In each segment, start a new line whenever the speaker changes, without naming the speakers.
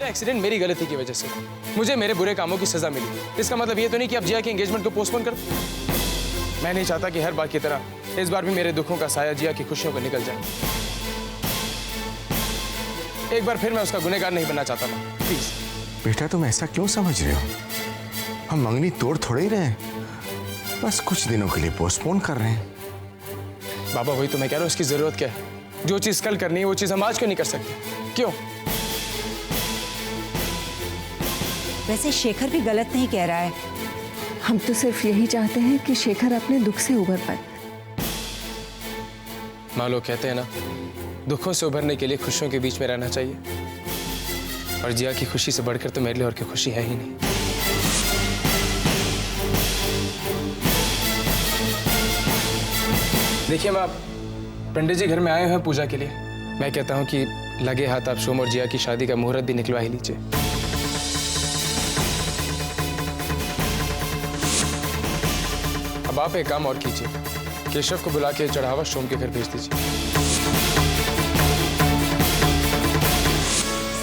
पूरा एक्सीडेंट मेरी गलती की वजह से, मुझे मेरे बुरे कामों की सजा मिली। इसका मतलब ये तो नहीं कि अब जिया के एंगेजमेंट को पोस्टपोन कर। मैं नहीं चाहता कि हर बार की तरह इस बार भी मेरे दुखों का साया जिया की खुशियों को निकल जाए। एक बार फिर मैं उसका गुनहगार नहीं बनना चाहता था। प्लीज।
बेटा तुम ऐसा क्यों समझ रहे हो? हम मंगनी तोड़ थोड़े ही रहे हैं, बस कुछ दिनों के लिए पोस्टपोन कर रहे हैं।
बाबा वही तो मैं कह रहा हूँ, इसकी जरूरत क्या है? जो चीज कल करनी है वो चीज हम आज क्यों नहीं कर सकते? क्यों?
वैसे शेखर भी गलत नहीं कह रहा है।
हम तो सिर्फ यही चाहते हैं कि शेखर अपने दुख से उबर पाए।
माँ लोग कहते हैं ना, दुखों से उभरने के लिए खुशियों के बीच में रहना चाहिए, और जिया की खुशी से बढ़कर तो मेरे लिए और कोई खुशी है ही नहीं। देखिए माँ, पंडित जी घर में आए हैं पूजा के लिए। मैं कहता हूँ कि लगे हाथ आप शोम और जिया की शादी का मुहूर्त भी निकलवा ही लीजिए। अब आप एक काम और कीजिए, केशव को बुला के चढ़ावा शोम के घर भेज दीजिए।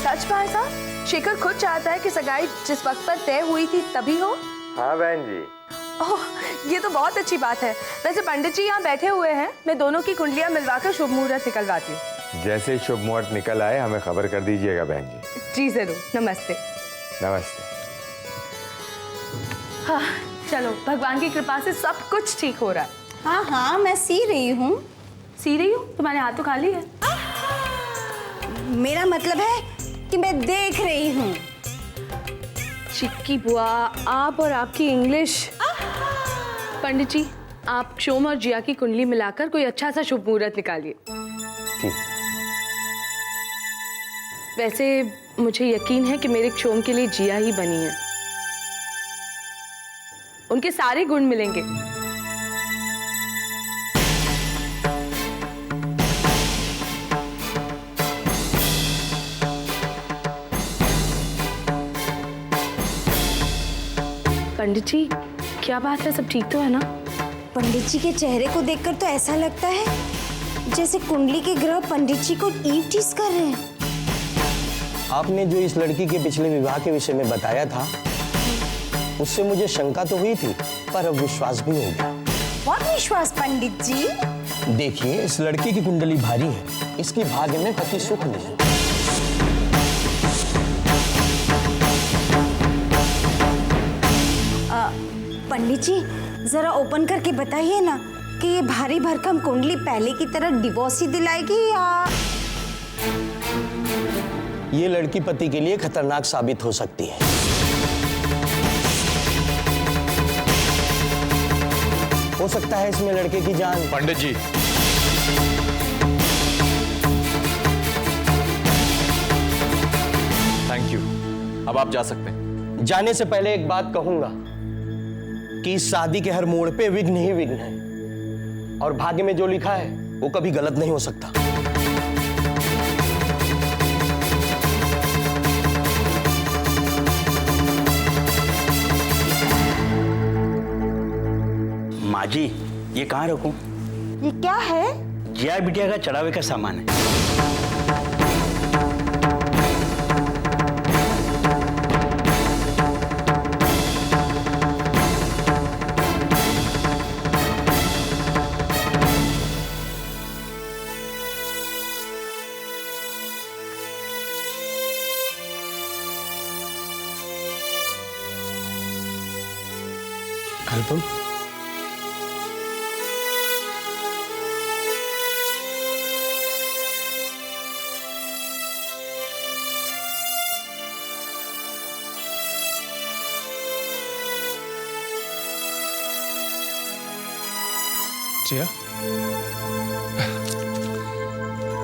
सच भाई साहब, शेखर खुद चाहता है कि सगाई जिस वक्त पर तय हुई थी तभी हो।
हाँ बहन जी।
ओह, ये तो बहुत अच्छी बात है। वैसे पंडित जी यहाँ बैठे हुए हैं, मैं दोनों की कुंडलियाँ मिलवाकर शुभ मुहूर्त निकलवाती हूँ।
जैसे शुभ मुहूर्त निकल आए हमें खबर कर दीजिएगा बहन जी।
जी जरूर। नमस्ते।
नमस्ते।
हाँ चलो, भगवान की कृपा से सब कुछ ठीक हो रहा है।
हाँ हाँ, मैं सी रही हूँ।
सी रही हूँ? तुम्हारे हाथ तो खाली है।
मेरा मतलब है कि मैं देख रही हूँ।
चिक्की बुआ, आप और आपकी इंग्लिश। पंडित जी, आप शोम और जिया की कुंडली मिलाकर कोई अच्छा सा शुभ मुहूर्त निकालिए।
ठीक।
वैसे मुझे यकीन है कि मेरे शोम के लिए जिया ही बनी है। उनके सारे गुण मिलेंगे। पंडित जी, क्या बात है? सब ठीक तो है ना?
पंडित जी के चेहरे को देखकर तो ऐसा लगता है जैसे कुंडली के ग्रह पंडित जी को ईव टीज कर रहे हैं।
आपने जो इस लड़की के पिछले विवाह के विषय में बताया था, उससे मुझे शंका तो हुई थी, पर अब विश्वास भी हो गया।
बहुत विश्वास पंडित जी।
देखिए, इस लड़की की कुंडली भारी है, इसकी भाग्य में पति सुख नहीं है।
पंडित जी, जरा ओपन करके बताइए ना कि ये भारी भरकम कुंडली पहले की तरह डिवोर्स ही दिलाएगी या?
ये लड़की पति के लिए खतरनाक साबित हो सकती है। हो सकता है इसमें लड़के की जान।
पंडित जी,
थैंक यू। अब आप जा सकते हैं।
जाने से पहले एक बात कहूंगा कि इस शादी के हर मोड़ पे विघ्न ही विघ्न है, और भाग्य में जो लिखा है वो कभी गलत नहीं हो सकता।
माँ जी, ये कहाँ रखूं?
ये क्या है?
जिया बिटिया का चढ़ावे का सामान है।
एल्बम? जिया,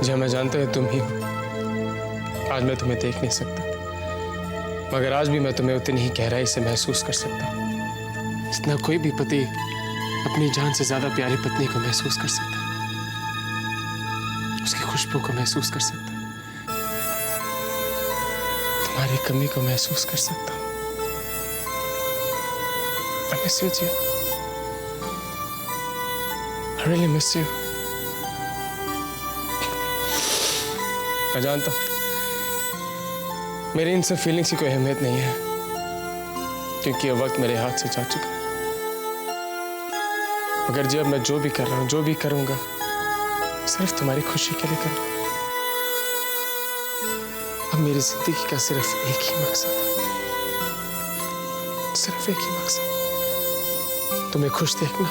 जिया मैं जानता हूँ तुम ही हो। आज मैं तुम्हें देख नहीं सकता, मगर आज भी मैं तुम्हें उतनी ही गहराई से महसूस कर सकता हूँ जितना कोई भी पति अपनी जान से ज्यादा प्यारी पत्नी को महसूस कर सकता है, उसकी खुशबू को महसूस कर सकता है, तुम्हारी कमी को महसूस कर सकता हूँ। I miss you, Jiya. I really miss you. मैं जानता हूँ मेरी इन सब फीलिंग्स की कोई अहमियत नहीं है, क्योंकि ये वक्त मेरे हाथ से जा चुका है। मगर जब मैं जो भी कर रहा हूँ, जो भी करूँगा, सिर्फ तुम्हारी खुशी के लिए करूँगा। अब मेरी जिंदगी का सिर्फ एक ही मकसद है, सिर्फ एक ही मकसद, तुम्हें खुश देखना।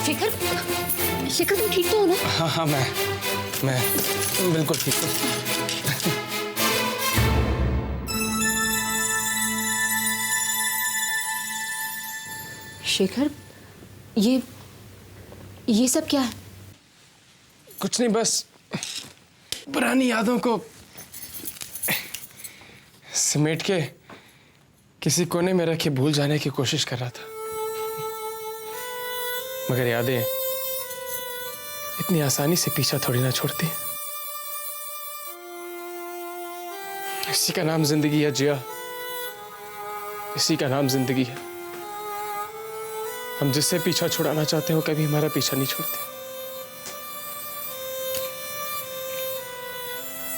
शिखर, शिखर तुम ठीक तो हो ना?
हाँ हाँ, मैं बिल्कुल ठीक हूँ।
शिखर, ये सब क्या है?
कुछ नहीं, बस पुरानी यादों को समेट के किसी कोने में रख के भूल जाने की कोशिश कर रहा था। मगर यादें इतनी आसानी से पीछा थोड़ी ना छोड़ती। इसी का नाम जिंदगी है जिया, इसी का नाम जिंदगी है। हम जिससे पीछा छुड़ाना चाहते हैं वो कभी हमारा पीछा नहीं छोड़ते।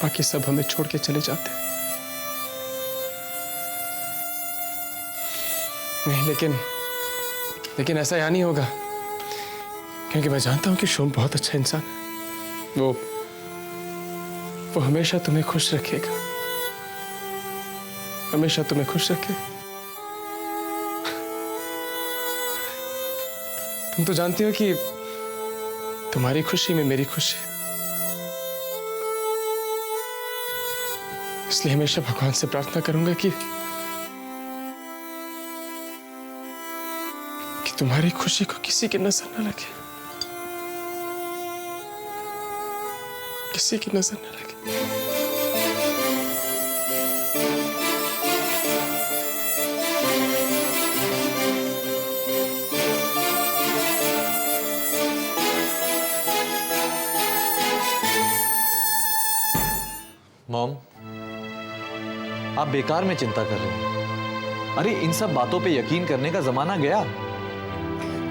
बाकी सब हमें छोड़ के चले जाते हैं। नहीं, लेकिन ऐसा यहाँ नहीं होगा, क्योंकि मैं जानता हूं कि शोम बहुत अच्छा इंसान है। वो हमेशा तुम्हें खुश रखेगा, हमेशा तुम्हें खुश रखेगा। तुम तो जानती हो कि तुम्हारी खुशी में मेरी खुशी, इसलिए हमेशा भगवान से प्रार्थना करूंगा कि तुम्हारी खुशी को किसी की नजर न लगे, किसी की नजर न लगे।
मॉम, आप बेकार में चिंता कर रहे हैं। अरे इन सब बातों पे यकीन करने का जमाना गया।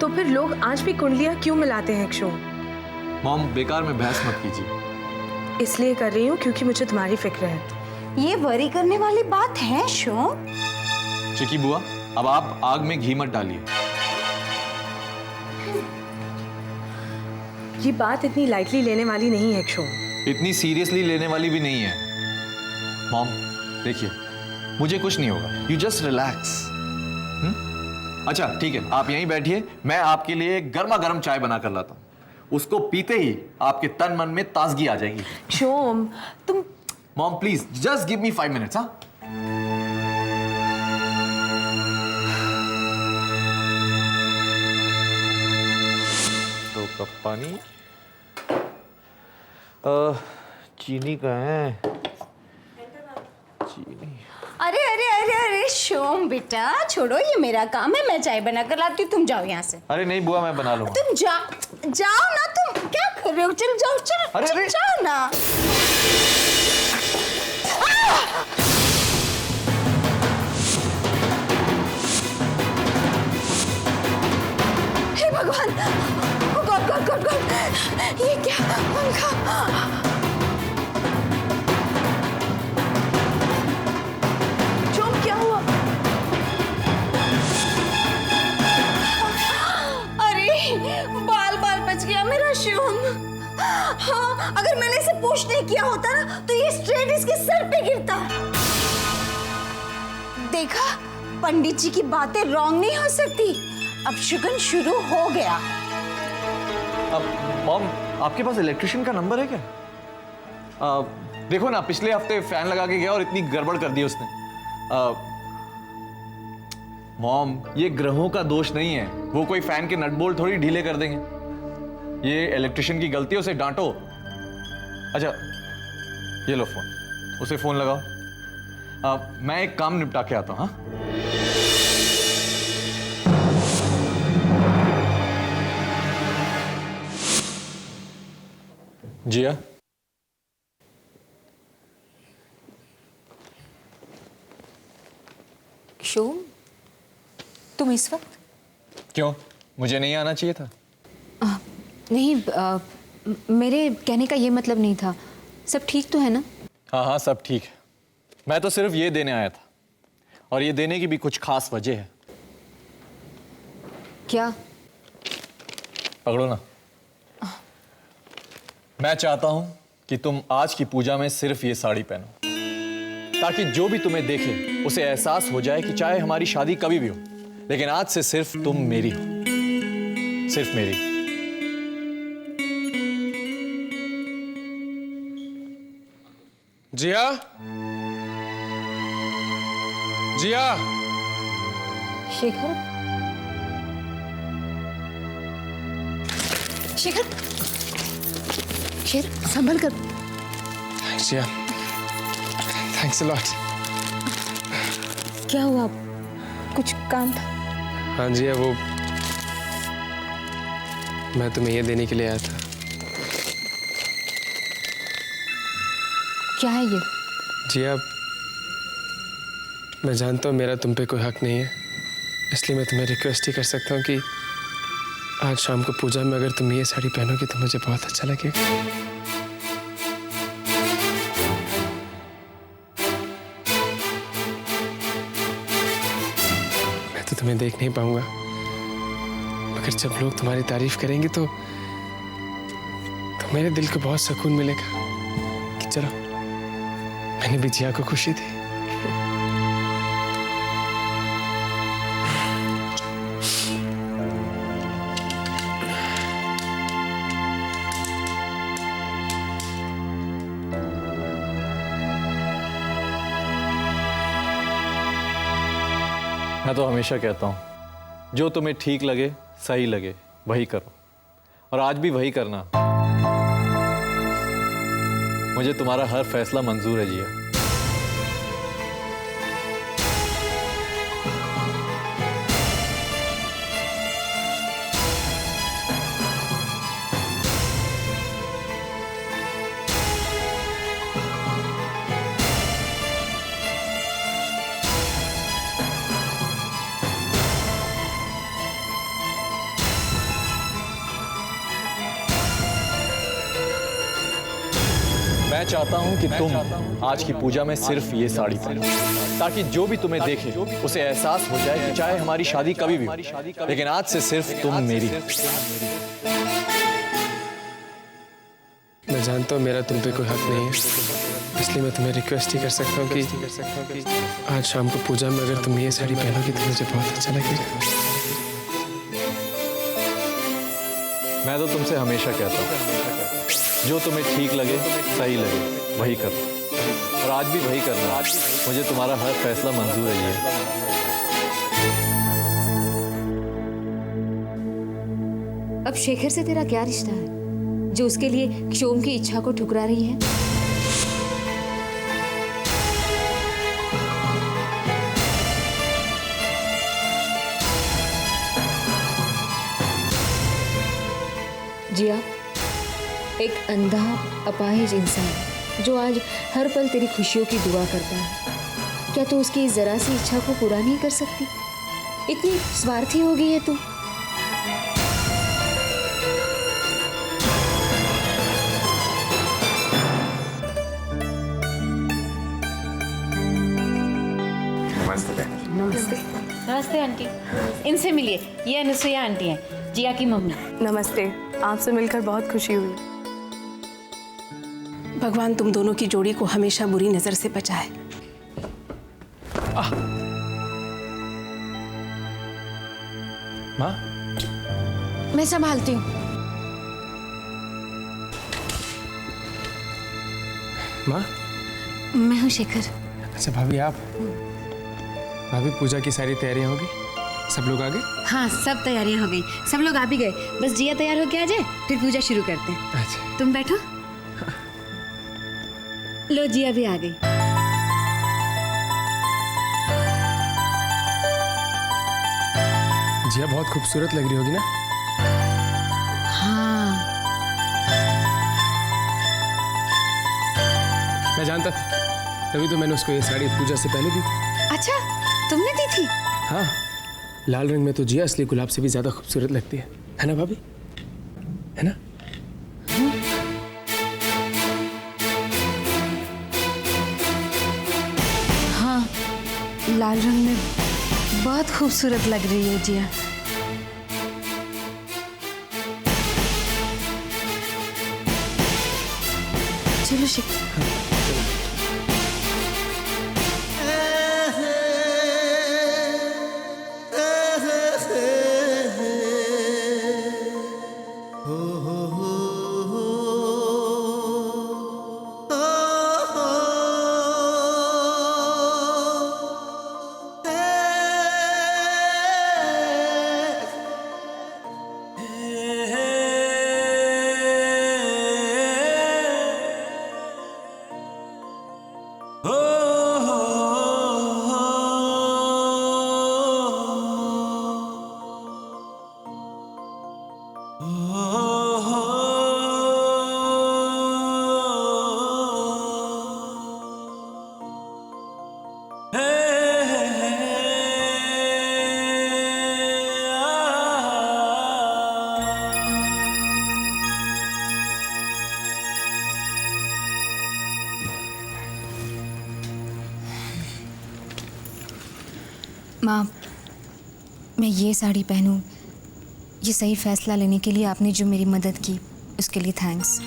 तो फिर लोग आज भी कुंडलियां क्यों मिलाते हैं शोम?
मॉम, बेकार में बहस मत कीजिए।
इसलिए कर रही हूँ क्योंकि मुझे तुम्हारी फिक्र है।
ये वरी करने वाली बात है शोम।
चिकी बुआ, अब आप आग में घी मत डालिए।
ये बात इतनी लाइटली लेने वाली नहीं है शोम।
इतनी सीरियसली लेने वाली भी नहीं है। मॉम देखिए, मुझे कुछ नहीं होगा, यू जस्ट रिलैक्स। अच्छा ठीक है, आप यहीं बैठिए, मैं आपके लिए गर्मा गर्म चाय बना कर लाता हूँ। उसको पीते ही आपके तन मन में ताजगी आ जाएगी।
शोम तुम।
Mom please just give me 5 minutes. हाँ, दो कप पानी। चीनी का है? चीनी।
अरे अरे अरे अरे शोम बेटा, छोड़ो, ये मेरा काम है, मैं चाय बना कर लाती हूँ, तुम जाओ यहाँ से।
अरे नहीं बुआ, मैं बना लूंगा।
तुम जाओ ना, तुम क्या कर रहे हो? चल जाओ, चल
अरे,
चल,
अरे।
जाओ ना। हे भगवान, गॉड गॉड गॉड गॉड, ये क्या पंखा?
शोम क्या हुआ?
अरे बाल बाल बच गया मेरा शोम। हाँ, अगर मैंने इसे पुश नहीं किया होता ना तो ये स्ट्रेट इसके सर पे गिरता। देखा, पंडित जी की बातें रॉन्ग नहीं हो सकती। अब शुगन शुरू हो गया।
अब मॉम, आपके पास इलेक्ट्रिशियन का नंबर है क्या? देखो ना, पिछले हफ्ते फैन लगा के गया और इतनी गड़बड़ कर दी उसने। मॉम, ये ग्रहों का दोष नहीं है। वो कोई फैन के नट बोल्ट थोड़ी ढीले कर देंगे। ये इलेक्ट्रिशियन की गलती है, उसे डांटो। अच्छा, ये लो फोन, उसे फोन लगाओ। मैं एक काम निपटा के आता हूं। हाँ, जिया,
शोम, तुम इस वक्त?
क्यों? मुझे नहीं आना चाहिए था?
नहीं, मेरे कहने का ये मतलब नहीं था। सब ठीक तो है ना?
हाँ हाँ, सब ठीक है। मैं तो सिर्फ ये देने आया था, और ये देने की भी कुछ खास वजह है।
क्या?
पकड़ो ना। मैं चाहता हूं कि तुम आज की पूजा में सिर्फ ये साड़ी पहनो, ताकि जो भी तुम्हें देखे उसे एहसास हो जाए कि चाहे हमारी शादी कभी भी हो, लेकिन आज से सिर्फ तुम मेरी हो, सिर्फ मेरी।
जिया, जिया,
शेखर, शेखर, शेर, संभल कर।
Thanks Jiya, thanks a lot.
क्या हुआ? कुछ काम था?
हाँ जिया, वो मैं तुम्हें ये देने के लिए आया था।
क्या है ये?
जिया, मैं जानता हूँ मेरा तुम पे कोई हक नहीं है, इसलिए मैं तुम्हें रिक्वेस्ट ही कर सकता हूँ कि आज शाम को पूजा में अगर तुम ये साड़ी पहनोगी तो मुझे बहुत अच्छा लगेगा। मैं तो तुम्हें देख नहीं पाऊंगा, मगर जब लोग तुम्हारी तारीफ करेंगे तो मेरे दिल को बहुत सुकून मिलेगा कि चलो, मैंने भी जिया को खुशी दी।
मैं तो हमेशा कहता हूं, जो तुम्हें ठीक लगे, सही लगे, वही करो, और आज भी वही करना। मुझे तुम्हारा हर फैसला मंजूर है जिया। मैं चाहता हूं कि तुम आज की पूजा में सिर्फ ये साड़ी पहनो, ताकि जो भी तुम्हें देखे उसे एहसास हो जाए कि चाहे हमारी शादी कभी भी हो, लेकिन आज से सिर्फ तुम मेरी।
मैं जानता हूँ मेरा तुम पे कोई हक नहीं है, इसलिए मैं तुम्हें रिक्वेस्ट ही कर सकता हूँ कि आज शाम को पूजा में अगर तुम ये साड़ी पहनोगी तो मुझे बहुत अच्छा लगेगा।
मैं तो तुमसे हमेशा कहता हूँ, जो तुम्हें ठीक लगे, सही लगे, वही करो, और आज भी वही करना। मुझे तुम्हारा हर फैसला मंजूर है ये।
अब शेखर से तेरा क्या रिश्ता है जो उसके लिए शोम की इच्छा को ठुकरा रही है? जिया, एक अंधा अपाहिज इंसान जो आज हर पल तेरी खुशियों की दुआ करता है, क्या तू उसकी जरा सी इच्छा को पूरा नहीं कर सकती? इतनी स्वार्थी हो गई है तू।
नमस्ते।
नमस्ते आंटी, इनसे मिलिए, ये अनुसुईया आंटी हैं, जिया की मम्मी।
नमस्ते, आपसे मिलकर बहुत खुशी हुई।
भगवान तुम दोनों की जोड़ी को हमेशा बुरी नजर से बचाए।
माँ,
मैं संभालती हूँ।
माँ,
मैं हूँ शेखर।
अच्छा भाभी आप? भाभी पूजा की सारी तैयारियां होगी? सब लोग आ गए?
हाँ, सब तैयारियां हो गई, सब लोग आ भी गए। बस जिया तैयार होके आ जाए, फिर पूजा शुरू करते हैं।
अच्छा।
तुम बैठो। लो, जिया भी आ गई।
जिया बहुत खूबसूरत लग रही होगी ना?
हाँ,
मैं जानता था, तभी तो मैंने उसको ये साड़ी पूजा से पहले दी थी।
अच्छा, तुमने दी थी?
हाँ, लाल रंग में तो जिया असली गुलाब से भी ज्यादा खूबसूरत लगती है ना भाभी? है ना?
हाँ, लाल रंग में बहुत खूबसूरत लग रही है जिया। चलो शिक।
माँ, मैं ये साड़ी पहनूं, ये सही फैसला लेने के लिए आपने जो मेरी मदद की उसके लिए थैंक्स।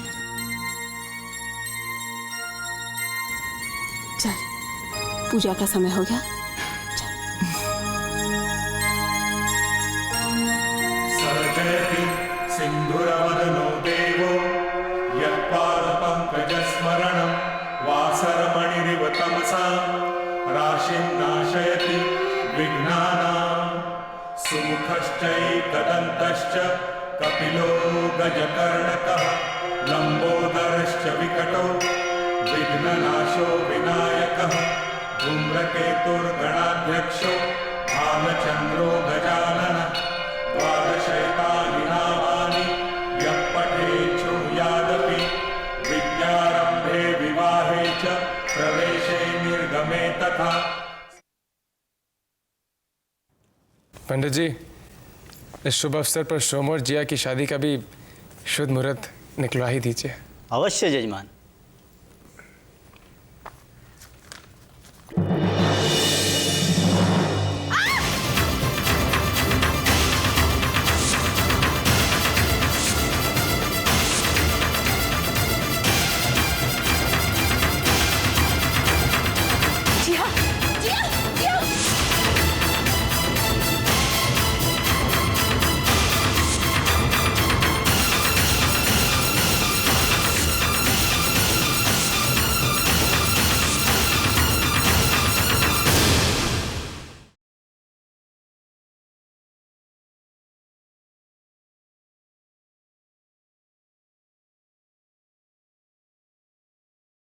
चल, पूजा का समय हो गया।
सर्जयति सिंधुरवदनो देवो यत्पादपङ्कजस्मरणं वासरमणिरिव तमसा राशिं नाशयति विघ्नानां सुमुखश्चैकदन्तश्च कपिलो गजकर्णकः लम्बोदरश्च विकटो विघ्ननाशो विनायकः धूम्रकेतुर्गणाध्यक्षो भालचन्द्रो गजाननः द्वादशैतानि नामानि यः पठेत् शृणुयादपि विद्यारम्भे विवाहे च प्रवेशे निर्गमे तथा।
पंडित जी, इस शुभ अवसर पर शोम और जिया की शादी का भी शुभ मुहूर्त निकलवा ही दीजिए।
अवश्य जजमान।